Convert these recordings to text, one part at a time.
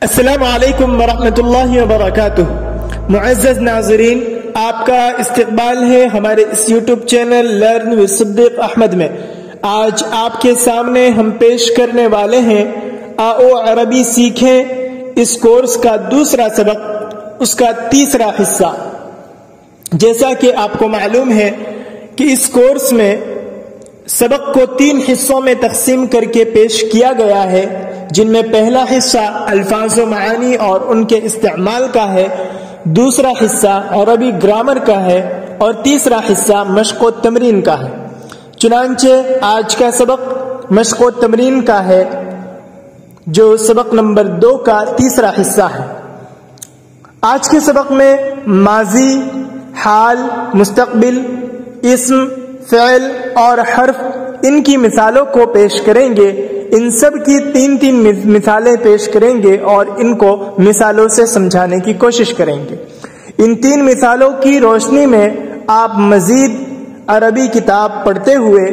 السلام علیکم ورحمۃ اللہ وبرکاتہ۔ معزز ناظرین، آپ کا استقبال ہے ہمارے اس یوٹیوب چینل لرن ود صدیق احمد میں۔ آج آپ کے سامنے ہم پیش کرنے والے ہیں آؤ عربی سیکھیں اس کورس کا دوسرا سبق، اس کا تیسرا حصہ۔ جیسا کہ آپ کو معلوم ہے کہ اس کورس میں سبق کو 3 حصوں میں تقسیم کر کے پیش کیا گیا ہے، جن میں پہلا حصہ الفاظ و معانی اور ان کے استعمال کا ہے، دوسرا حصہ عربی گرامر کا ہے اور تیسرا حصہ مشق و تمرین کا ہے۔ چنانچہ آج کا سبق مشق و تمرین کا ہے، جو سبق نمبر 2 کا تیسرا حصہ ہے۔ آج کے سبق میں ماضی، حال، مستقبل، اسم، فعل اور حرف، ان کی مثالوں کو پیش کریں گے۔ ان سب کی 3 مثالیں پیش کریں گے اور ان کو مثالوں سے سمجھانے کی کوشش کریں گے۔ ان 3 مثالوں کی روشنی میں آپ مزید عربی کتاب پڑھتے ہوئے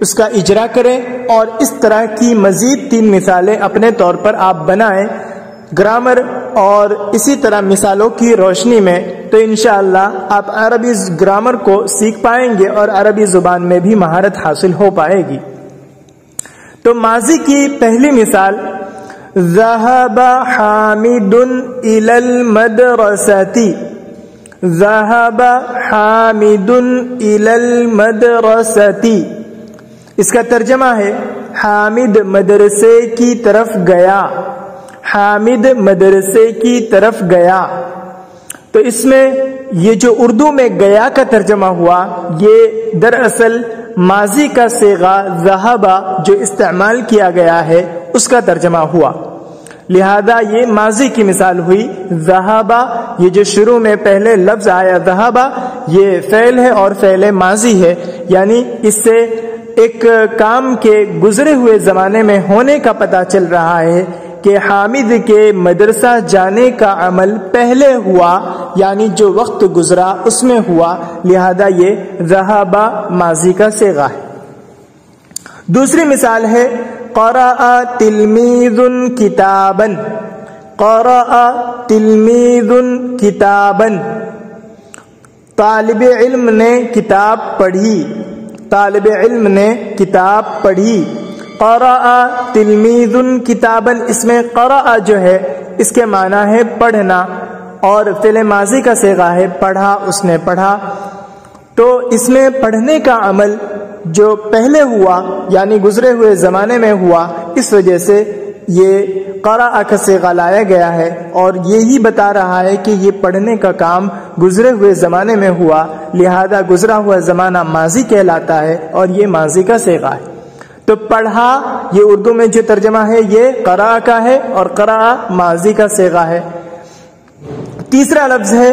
اس کا اجرا کریں اور اس طرح کی مزید 3 مثالیں اپنے طور پر آپ بنائیں گرامر اور اسی طرح مثالوں کی روشنی میں، تو انشاءاللہ آپ عربی گرامر کو سیکھ پائیں گے اور عربی زبان میں بھی مہارت حاصل ہو پائے گی۔ تو ماضی کی پہلی مثال، ذهب حامد الى المدرسة، ذهب حامد الى المدرسة، اس کا ترجمہ ہے حامد مدرسے کی طرف گیا، حامد مدرسے کی طرف گیا۔ تو اس میں یہ جو اردو میں گیا کا ترجمہ ہوا، یہ دراصل ماضی کا صیغہ ذهب جو استعمال کیا گیا ہے اس کا ترجمہ ہوا، لہذا یہ ماضی کی مثال ہوئی۔ ذهب، یہ جو شروع میں پہلے لفظ آیا ذهب، یہ فعل ہے اور فعل ماضی ہے، یعنی اس سے ایک کام کے گزرے ہوئے زمانے میں ہونے کا پتہ چل رہا ہے کہ حامد کے مدرسہ جانے کا عمل پہلے ہوا، یعنی جو وقت گزرا اس میں ہوا، لہذا یہ ذهب ماضی کا صیغہ ہے۔ دوسری مثال ہے قرأ تلمیذ کتابا، قرأ تلمیذ کتابا، طالب علم نے کتاب پڑھی، طالب علم نے کتاب پڑھی۔ قرأ تلمیذ کتابا، اس میں قرأ جو ہے اس کے معنی ہے پڑھنا اور فعل ماضی کا صیغہ ہے پڑھا، اس نے پڑھا۔ تو اس میں پڑھنے کا عمل جو پہلے ہوا یعنی گزرے ہوئے زمانے میں ہوا، اس وجہ سے یہ قرأ کا صیغہ لایا گیا ہے اور یہی بتا رہا ہے کہ یہ پڑھنے کا کام گزرے ہوئے زمانے میں ہوا، لہذا گزرا ہوا زمانہ ماضی کہلاتا ہے اور یہ ماضی کا صیغہ ہے۔ تو پڑھا، یہ اردو میں جو ترجمہ ہے یہ قرأ کا ہے اور قرأ ماضی کا صیغہ ہے۔ تیسرا لفظ ہے،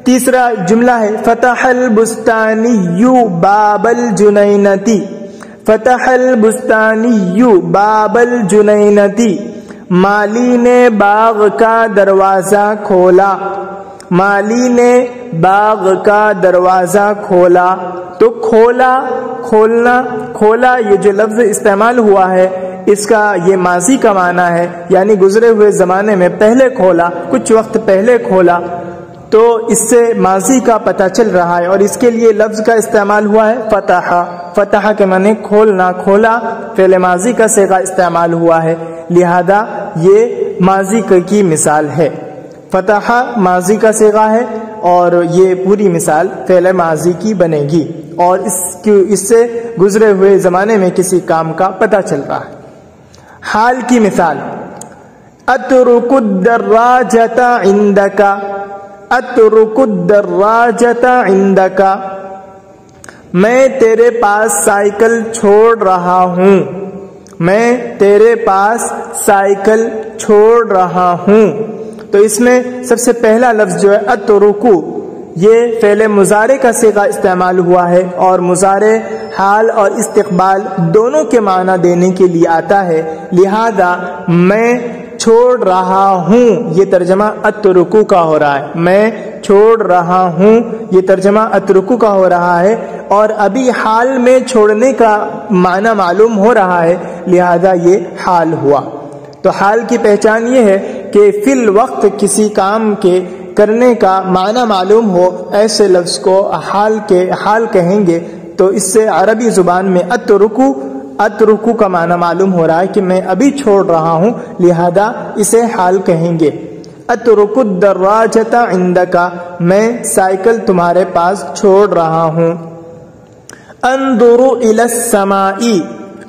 تیسرا جملہ ہے فتح البستانی باب الجنینتی، فتح البستانی باب الجنینتی، مالی نے باغ کا دروازہ کھولا، مالی نے باغ کا دروازہ کھولا۔ تو کھولا، کھولنا، کھولا، یہ جو لفظ استعمال ہوا ہے اس کا یہ ماضی کا معنی ہے، یعنی گزرے ہوئے زمانے میں پہلے کھولا، کچھ وقت پہلے کھولا، تو اس سے ماضی کا پتہ چل رہا ہے اور اس کے لیے لفظ کا استعمال ہوا ہے فتح، فتح کے معنی کھولنا، کھولا فعل ماضی کا صیغہ استعمال ہوا ہے، لہذا یہ ماضی کی مثال ہے۔ فتح ماضی کا صیغہ ہے اور یہ پوری مثال فعل ماضی کی بنے گی اور اس سے گزرے ہوئے زمانے میں کسی کام کا پتہ چل رہا ہے۔ حال کی مثال، اترک الدراجۃ عندک، اترک الدراجۃ عندک، میں تیرے پاس سائیکل چھوڑ رہا ہوں، میں تیرے پاس سائیکل چھوڑ رہا ہوں۔ تو اس میں سب سے پہلا لفظ جو ہے اترکو، یہ فعل مضارع کا صیغہ استعمال ہوا ہے اور مضارع حال اور استقبال دونوں کے معنی دینے کے لیے آتا ہے، لہذا میں چھوڑ رہا ہوں یہ ترجمہ اترکو کا ہو رہا ہے، میں چھوڑ رہا ہوں یہ ترجمہ اترکو کا ہو رہا ہے اور ابھی حال میں چھوڑنے کا معنی معلوم ہو رہا ہے، لہذا یہ حال ہوا۔ تو حال کی پہچان یہ ہے کہ فی الوقت کسی کام کے کرنے کا معنی معلوم ہو، ایسے لفظ کو حال کہیں گے تو اس سے عربی زبان میں اترکو کا معنی معلوم ہو رہا ہے کہ میں ابھی چھوڑ رہا ہوں، لہذا اسے حال کہیں گے۔ اترک الدراجۃ عندک، میں سائیکل تمہارے پاس چھوڑ رہا ہوں۔ انظر الی السماء،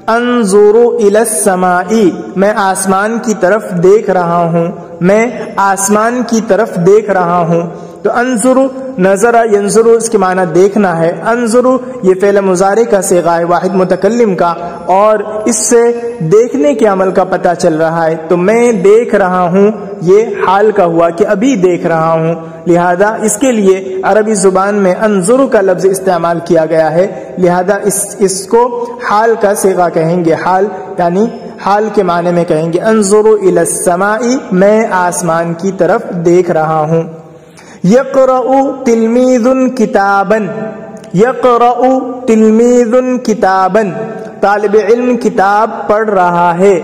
انظر الی السماء، میں آسمان کی طرف دیکھ رہا ہوں، میں آسمان کی طرف دیکھ رہا ہوں۔ تو انظر، نظر ینظر اس کے معنی دیکھنا ہے، انظر یہ فعل مضارع کا صیغہ ہے واحد متکلم کا، اور اس سے دیکھنے کے عمل کا پتہ چل رہا ہے، تو میں دیکھ رہا ہوں یہ حال کا ہوا کہ ابھی دیکھ رہا ہوں، لہذا اس کے لیے عربی زبان میں انظر کا لفظ استعمال کیا گیا ہے، لہذا اس کو حال کا صیغہ کہیں گے، حال یعنی حال کے معنی میں کہیں گے انظر الی السماء، میں آسمان کی طرف دیکھ رہا ہوں۔ یقرأ تلمیذ کتابا، یقرأ تلمیذ کتابا، طالب علم کتاب پڑھ رہا ہے،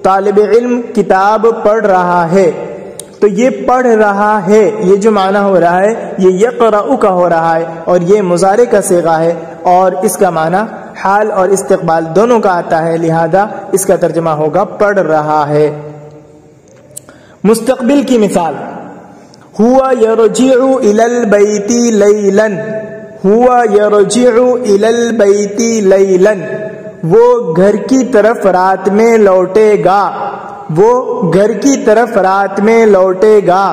طالب علم کتاب پڑھ رہا ہے۔ تو یہ پڑھ رہا ہے، یہ جو معنی ہو رہا ہے یہ یقرأ کا ہو رہا ہے، اور یہ مضارع کا صیغہ ہے، اور اس کا معنی حال اور استقبال دونوں کا آتا ہے، لہذا اس کا ترجمہ ہوگا پڑھ رہا ہے۔ مستقبل کی مثال، ہوا یرجع الی البیت لیلا، ہوا یرجع الی البیت لیلا، وہ گھر کی طرف رات میں لوٹے گا، وہ گھر کی طرف رات میں لوٹے گا۔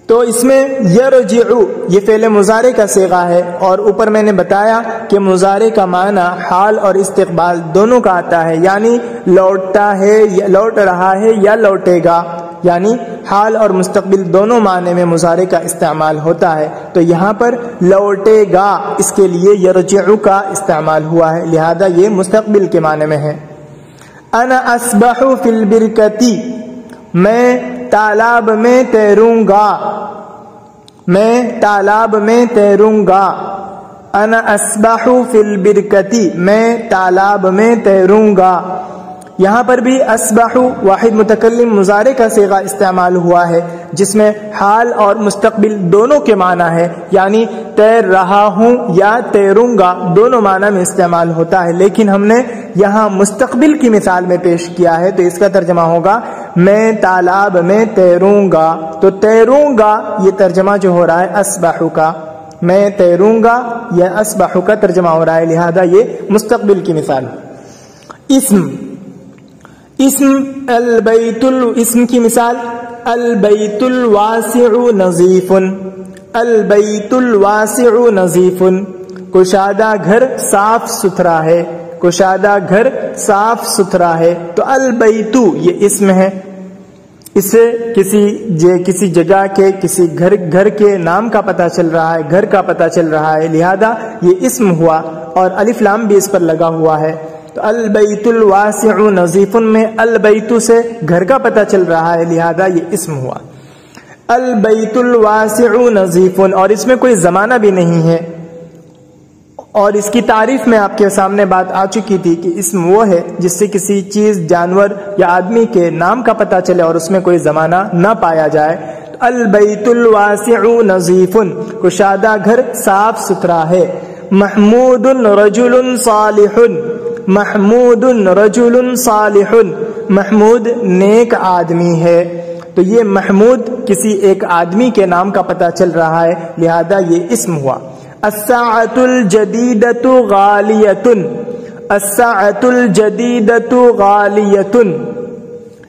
تو اس میں یرجع یہ فعل مضارع کا صیغہ ہے، اور اوپر میں نے بتایا کہ مضارع کا معنی حال اور استقبال دونوں کا آتا ہے، یعنی لوٹتا ہے یا لوٹ رہا ہے یا لوٹے گا، یعنی حال اور مستقبل دونوں معنی میں مضارع کا استعمال ہوتا ہے۔ تو یہاں پر لوٹے گا اس کے لیے یرجع کا استعمال ہوا ہے، لہذا یہ مستقبل کے معنی میں ہے۔ انا اسبح فی البرکۃ، میں تالاب میں تیروں گا، میں تالاب میں تیروں گا۔ انا اسبح فی البرکۃ، میں تالاب میں تیروں گا۔ یہاں پر بھی اسبح واحد متکلم مضارع کا صیغہ استعمال ہوا ہے، جس میں حال اور مستقبل دونوں کے معنی ہے، یعنی تیر رہا ہوں یا تیروں گا دونوں معنی میں استعمال ہوتا ہے، لیکن ہم نے یہاں مستقبل کی مثال میں پیش کیا ہے، تو اس کا ترجمہ ہوگا میں تالاب میں تیروں گا۔ تو تیروں گا یہ ترجمہ جو ہو رہا ہے اسبح کا، میں تیروں گا یا اسبح کا ترجمہ ہو رہا ہے، لہذا یہ مستقبل کی مثال۔ اسم البیت، اسم کی مثال البیت الواسع نظیف، البیت الواسع نظیف، کشادہ گھر صاف ستھرا ہے، کشادہ گھر صاف ستھرا ہے۔ تو البیت یہ اسم ہے، اس سے کسی جگہ کے کسی گھر کے نام کا پتہ چل رہا ہے، گھر کا پتہ چل رہا ہے، لہذا یہ اسم ہوا، اور الف لام بھی اس پر لگا ہوا ہے۔ تو البیت الواسع نظیف میں البیت سے گھر کا پتہ چل رہا ہے، لہذا یہ اسم ہوا۔ البیت الواسع نظیف، اور اس میں کوئی زمانہ بھی نہیں ہے، اور اس کی تعریف میں آپ کے سامنے بات آ چکی تھی کہ اسم وہ ہے جس سے کسی چیز، جانور یا آدمی کے نام کا پتہ چلے اور اس میں کوئی زمانہ نہ پایا جائے۔ البیت الواسع نظیف، کشادہ گھر صاف ستھرا ہے۔ محمود رجل صالح، محمود رجل صالح، محمود نیک آدمی ہے۔ تو یہ محمود کسی ایک آدمی کے نام کا پتہ چل رہا ہے، لہذا یہ اسم ہوا۔ الساعۃ الجدیدۃ غالیۃ، الساعۃ الجدیدۃ غالیۃ،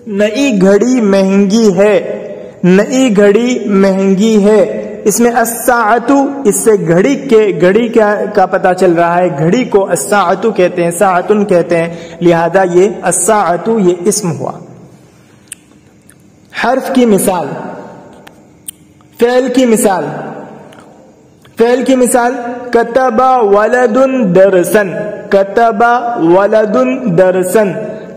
نئی گھڑی مہنگی ہے، نئی گھڑی مہنگی ہے۔ اس میں الساعۃ، اس سے گھڑی کا پتہ چل رہا ہے، گھڑی کو الساعۃ کہتے ہیں، ساعتن کہتے ہیں، لہذا یہ الساعۃ یہ اسم ہوا۔ حرف کی مثال، فعل کی مثال، فعل کی مثال کتب ولد درسا، کتب ولد درسا،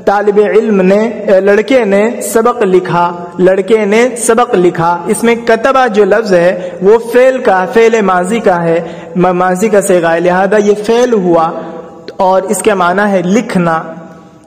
طالب علم نے، لڑکے نے سبق لکھا، لڑکے نے سبق لکھا۔ اس میں کتبہ جو لفظ ہے وہ فعل ماضی کا ہے، ماضی کا صیغہ ہے، لہذا یہ فعل ہوا، اور اس کا معنی ہے لکھنا،